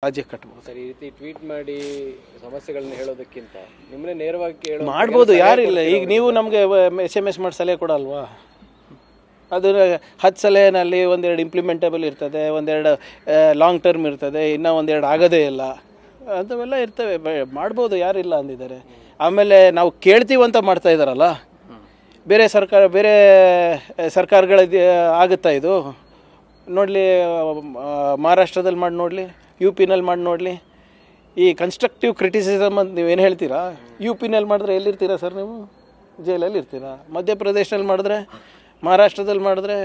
ರಾಜ್ಯ ಕಟ್ಟಬಹುದು ಸರ್. ಈ ರೀತಿ ಟ್ವೀಟ್ ಮಾಡಿ ಸಮಸ್ಯೆಗಳನ್ನ ಹೇಳೋದಕ್ಕಿಂತ ನಿಮ್ಮನ್ನೇ ನೇರವಾಗಿ ಮಾಡ್ಬೋದು, ಯಾರಿಲ್ಲ. ಈಗ ನೀವು ನಮಗೆ SMS ಮಾಡಿ ಸಲಹೆ ಕೊಡಲ್ವಾ? ಅದು 10 ಸಲಹೆನಲ್ಲಿ ಒಂದೆರಡು ಇಂಪ್ಲಿಮೆಂಟೇಬಲ್ ಇರ್ತದೆ, ಒಂದೆರಡು ಲಾಂಗ್ ಟರ್ಮ್ ಇರ್ತದೆ, ಇನ್ನೂ ಒಂದೆರಡು ಆಗೋದೇ ಇಲ್ಲ, ಅಂಥವೆಲ್ಲ ಇರ್ತವೆ. ಮಾಡ್ಬೋದು, ಯಾರಿಲ್ಲ ಅಂದಿದ್ದಾರೆ. ಆಮೇಲೆ ನಾವು ಕೇಳ್ತೀವಂತ ಮಾಡ್ತಾ ಇದ್ದಾರಲ್ಲ, ಬೇರೆ ಸರ್ಕಾರಗಳ ಆಗುತ್ತಾ ಇದು? ನೋಡಲಿ, ಮಹಾರಾಷ್ಟ್ರದಲ್ಲಿ ಮಾಡಿ ನೋಡಲಿ, UPನಲ್ಲಿ ಮಾಡಿ ನೋಡಲಿ. ಈ ಕನ್ಸ್ಟ್ರಕ್ಟಿವ್ ಕ್ರಿಟಿಸಿಸಮ್ ಅಂತ ನೀವೇನು ಹೇಳ್ತೀರಾ? UPನಲ್ಲಿ ಮಾಡಿದ್ರೆ ಎಲ್ಲಿರ್ತೀರಾ ಸರ್? ನೀವು ಜೈಲಲ್ಲಿ ಇರ್ತೀರಾ. ಮಧ್ಯಪ್ರದೇಶದಲ್ಲಿ ಮಾಡಿದ್ರೆ, ಮಹಾರಾಷ್ಟ್ರದಲ್ಲಿ ಮಾಡಿದ್ರೆ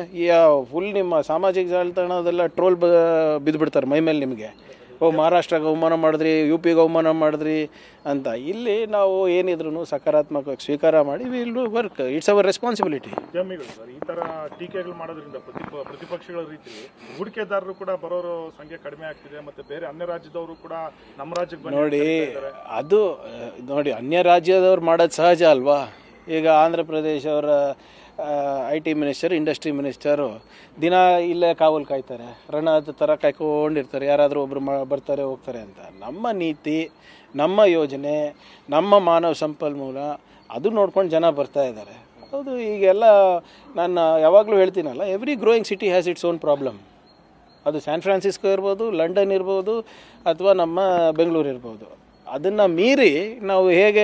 ಫುಲ್ ನಿಮ್ಮ ಸಾಮಾಜಿಕ ಜಾಲತಾಣದೆಲ್ಲ ಟ್ರೋಲ್ ಬಿದ್ದುಬಿಡ್ತಾರೆ ಮೈ ಮೇಲೆ ನಿಮಗೆ. ಮಹಾರಾಷ್ಟ್ರಕ್ಕೆ ಅವಮಾನ ಮಾಡಿದ್ರಿ, UPಗೆ ಅವಮಾನ ಮಾಡಿದ್ರಿ ಅಂತ. ಇಲ್ಲಿ ನಾವು ಏನಿದ್ರು ಸಕಾರಾತ್ಮಕವಾಗಿ ಸ್ವೀಕಾರ ಮಾಡಿ will do work. It's our responsibility. ಉದ್ಯಮಿಗಳು ಸರ್ ಈ ತರ ಟೀಕೆಗಳು ಮಾಡೋದ್ರಿಂದ ಪ್ರತಿಪಕ್ಷಗಳ ರೀತಿಯಲ್ಲಿ ಹೂಡಿಕೆದಾರರು ಕೂಡ ಬರೋರು ಸಂಖ್ಯೆ ಕಡಿಮೆ ಆಗ್ತಿದೆ. ಮತ್ತೆ ಬೇರೆ ಅನ್ಯ ರಾಜ್ಯದವರು ಕೂಡ ನಮ್ಮ ರಾಜ್ಯಕ್ಕೆ ನೋಡಿ ಅನ್ಯ ರಾಜ್ಯದವ್ರು ಮಾಡೋದು ಸಹಜ ಅಲ್ವಾ? ಈಗ ಆಂಧ್ರ ಪ್ರದೇಶ ಅವರ IT ಮಿನಿಸ್ಟರ್, ಇಂಡಸ್ಟ್ರಿ ಮಿನಿಸ್ಟರು ದಿನ ಇಲ್ಲೇ ಕಾವಲು ಕಾಯ್ತಾರೆ, ರಣದ ಥರ ಕಾಯ್ಕೊಂಡಿರ್ತಾರೆ, ಯಾರಾದರೂ ಒಬ್ಬರು ಬರ್ತಾರೆ ಹೋಗ್ತಾರೆ ಅಂತ. ನಮ್ಮ ನೀತಿ, ನಮ್ಮ ಯೋಜನೆ, ನಮ್ಮ ಮಾನವ ಸಂಪನ್ಮೂಲ ಅದು ನೋಡ್ಕೊಂಡು ಜನ ಬರ್ತಾ ಇದ್ದಾರೆ. ಹೌದು, ಈಗೆಲ್ಲ ನಾನು ಯಾವಾಗಲೂ ಹೇಳ್ತೀನಲ್ಲ, every growing city has its own problem. ಅದು ಸ್ಯಾನ್ ಫ್ರಾನ್ಸಿಸ್ಕೋ ಇರ್ಬೋದು, ಲಂಡನ್ ಇರ್ಬೋದು, ಅಥವಾ ನಮ್ಮ ಬೆಂಗಳೂರು ಇರ್ಬೋದು. ಅದನ್ನು ಮೀರಿ ನಾವು ಹೇಗೆ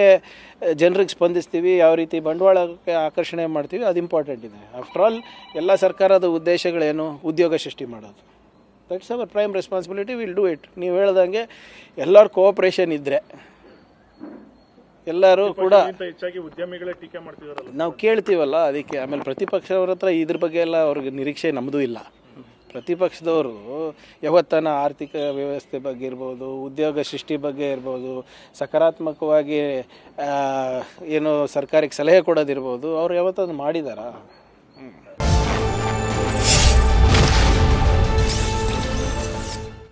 ಜನರಿಗೆ ಸ್ಪಂದಿಸ್ತೀವಿ, ಯಾವ ರೀತಿ ಬಂಡವಾಳಕ್ಕೆ ಆಕರ್ಷಣೆ ಮಾಡ್ತೀವಿ, ಅದು ಇಂಪಾರ್ಟೆಂಟ್ ಇದೆ. ಆಫ್ಟರ್ ಆಲ್ ಎಲ್ಲ ಸರ್ಕಾರದ ಉದ್ದೇಶಗಳೇನು? ಉದ್ಯೋಗ ಸೃಷ್ಟಿ ಮಾಡೋದು. That's our prime responsibility. Will do it. ನೀವು ಹೇಳ್ದಂಗೆ ಎಲ್ಲರೂ ಕೋಆಪ್ರೇಷನ್ ಇದ್ದರೆ, ಎಲ್ಲರೂ ಕೂಡ ಹೆಚ್ಚಾಗಿ ಉದ್ಯಮಿಗಳೇ ಟೀಕೆ ಮಾಡ್ತಿದಾರಲ್ಲ, ನಾವು ಕೇಳ್ತೀವಲ್ಲ ಅದಕ್ಕೆ. ಆಮೇಲೆ ಪ್ರತಿಪಕ್ಷದವ್ರ ಹತ್ರ ಇದ್ರ ಬಗ್ಗೆ ಎಲ್ಲ ಅವ್ರಿಗೆ ನಿರೀಕ್ಷೆ ನಮ್ಮದು ಇಲ್ಲ. ಪ್ರತಿಪಕ್ಷದವರು ಯಾವತ್ತನ ಆರ್ಥಿಕ ವ್ಯವಸ್ಥೆ ಬಗ್ಗೆ ಇರ್ಬೋದು, ಉದ್ಯೋಗ ಸೃಷ್ಟಿ ಬಗ್ಗೆ ಇರ್ಬೋದು, ಸಕಾರಾತ್ಮಕವಾಗಿ ಏನು ಸರ್ಕಾರಕ್ಕೆ ಸಲಹೆ ಕೊಡೋದಿರ್ಬೋದು, ಅವ್ರು ಯಾವತ್ತದು ಮಾಡಿದಾರಾ?